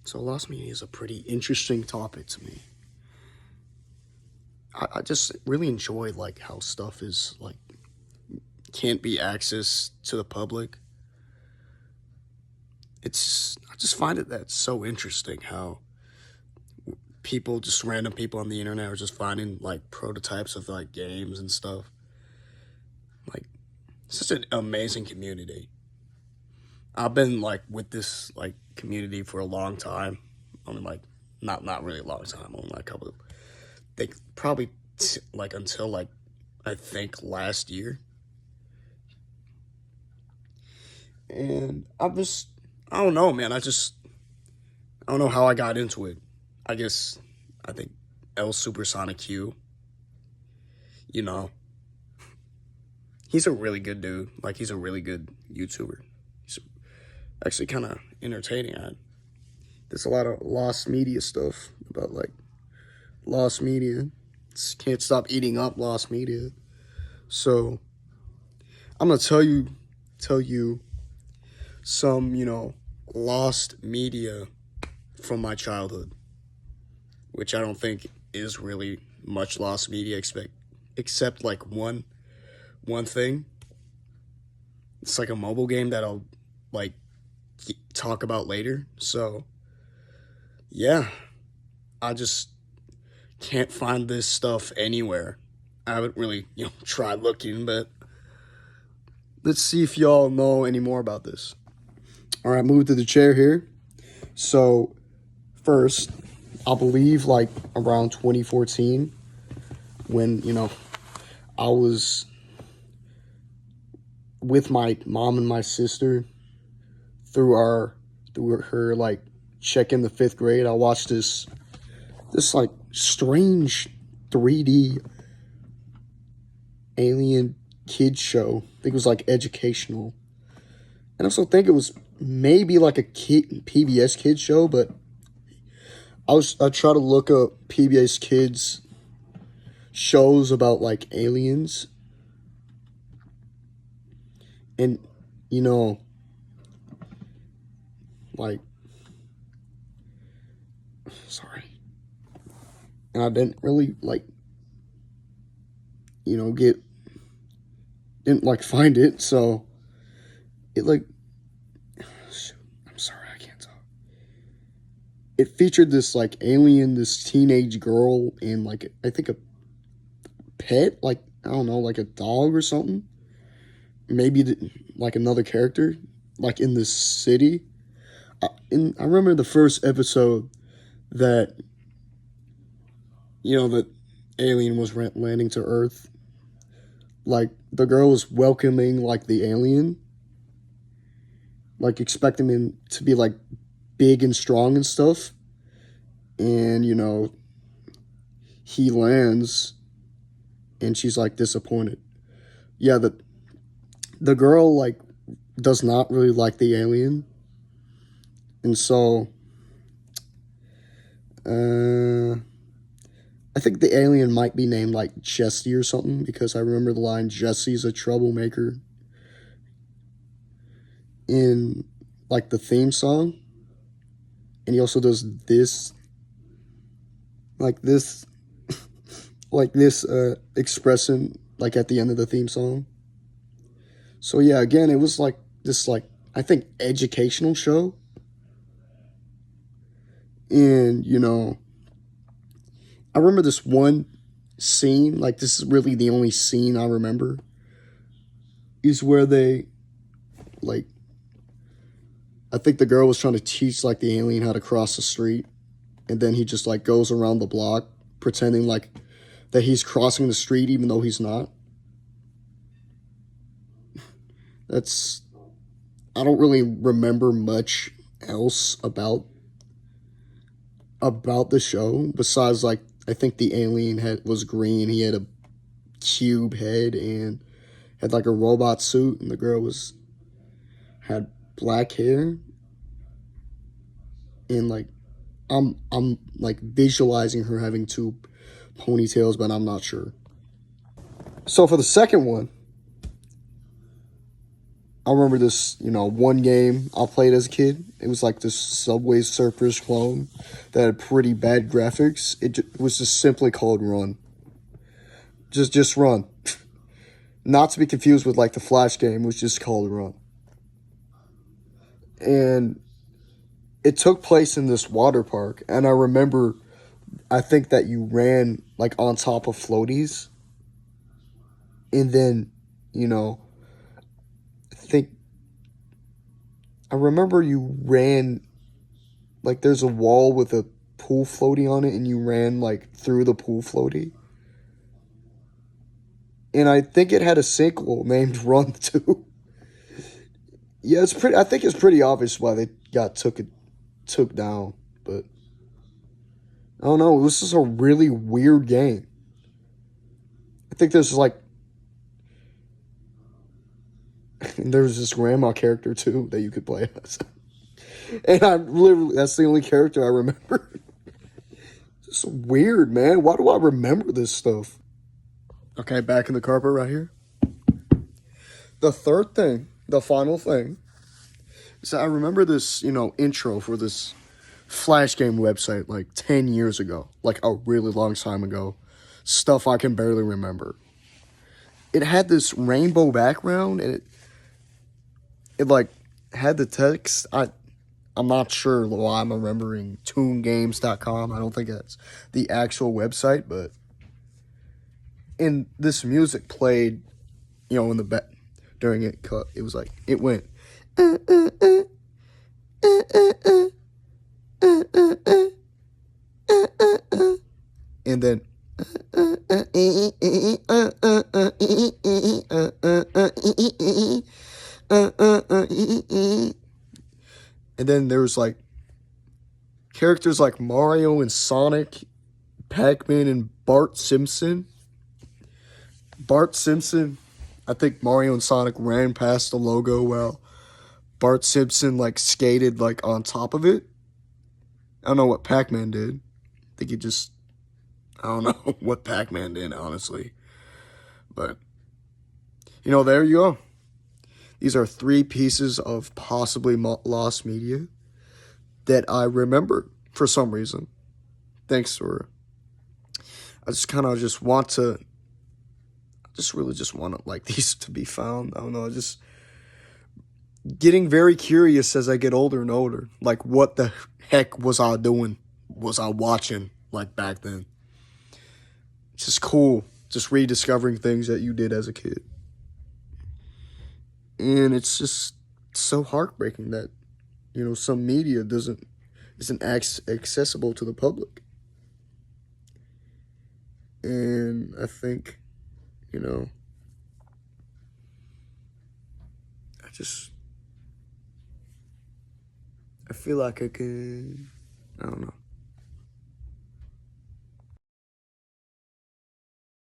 So lost media is a pretty interesting topic to me. I just really enjoy like how stuff is like can't be accessed to the public. I just find it that's so interesting how people, just random people on the internet, are just finding like prototypes of like games and stuff. Like, it's such an amazing community. I've been like with this like community for a long time. Only like not really a long time. Only like a couple. Think probably like until like I think last year. And I don't know, man. I don't know how I got into it. I guess I think L Supersonic Q. You know, he's a really good dude. Like he's a really good YouTuber. He's actually kind of entertaining. There's a lot of lost media stuff about like lost media. Just can't stop eating up lost media. So I'm gonna tell you some lost media from my childhood, which I don't think is really much lost media except like one thing. It's like a mobile game that I'll like talk about later. So yeah, I just can't find this stuff anywhere. I haven't really tried looking, but let's see if y'all know any more about this. All right, move to the chair here. So first, I believe like around 2014, when I was with my mom and my sister through her like check in the fifth grade. I watched this like strange 3D alien kids show. I think it was like educational, and I also think it was maybe like a PBS kids show. But I try to look up PBS kids shows about like aliens, and like, sorry, and I didn't really like didn't like find it. So it like, I'm sorry, I can't talk. It featured this like alien, this teenage girl, and like I think a pet, like I don't know, like a dog or something. Maybe like another character, like in this city. I remember the first episode that that alien was landing to Earth. Like the girl was welcoming like the alien, like expecting him to be like big and strong and stuff. And he lands, and she's like disappointed. Yeah, the girl like does not really like the alien, and so I think the alien might be named like Jesse or something, because I remember the line "Jesse's a troublemaker" in like the theme song, and he also does this like this like this expression like at the end of the theme song. So yeah, again, it was like this like I think educational show. And I remember this one scene, like this is really the only scene I remember, is where they like I think the girl was trying to teach like the alien how to cross the street, and then he just like goes around the block pretending like that he's crossing the street even though he's not. That's I don't really remember much else about the show besides like I think the alien was green. He had a cube head and had like a robot suit, and the girl had black hair. And like I'm like visualizing her having two ponytails, but I'm not sure. So for the second one, I remember this, one game I played as a kid. It was like this Subway Surfers clone that had pretty bad graphics. It was just simply called Run. Just Run. Not to be confused with like the Flash game, which is called Run. And it took place in this water park. And I remember, I think that you ran like on top of floaties. And then, I think I remember you ran, like, there's a wall with a pool floaty on it, and you ran, like, through the pool floaty. And I think it had a sequel named Run 2. Yeah, I think it's pretty obvious why they took down, but I don't know. It was just a really weird game. I think there's this grandma character, too, that you could play as. And that's the only character I remember. It's weird, man. Why do I remember this stuff? Okay, back in the carpet right here. The third thing, the final thing, is that I remember this, intro for this Flash game website like 10 years ago. Like a really long time ago. Stuff I can barely remember. It had this rainbow background, and it like had the text. I'm not sure why I'm remembering toongames.com. I don't think that's the actual website, but and this music played, in the back during it. It was like it went, and then, and then there was like characters like Mario and Sonic, Pac-Man and Bart Simpson. Bart Simpson, I think Mario and Sonic ran past the logo while Bart Simpson like skated like on top of it. I don't know what Pac-Man did. I think I don't know what Pac-Man did, honestly. But, there you go. These are 3 pieces of possibly lost media that I remember for some reason. Thanks for, I just kind of just want to, like these to be found. I don't know, just getting very curious as I get older and older. Like, what the heck was I doing? Was I watching, like, back then? It's just cool, just rediscovering things that you did as a kid. And it's just so heartbreaking that, some media isn't accessible to the public. And I think, I feel like I don't know.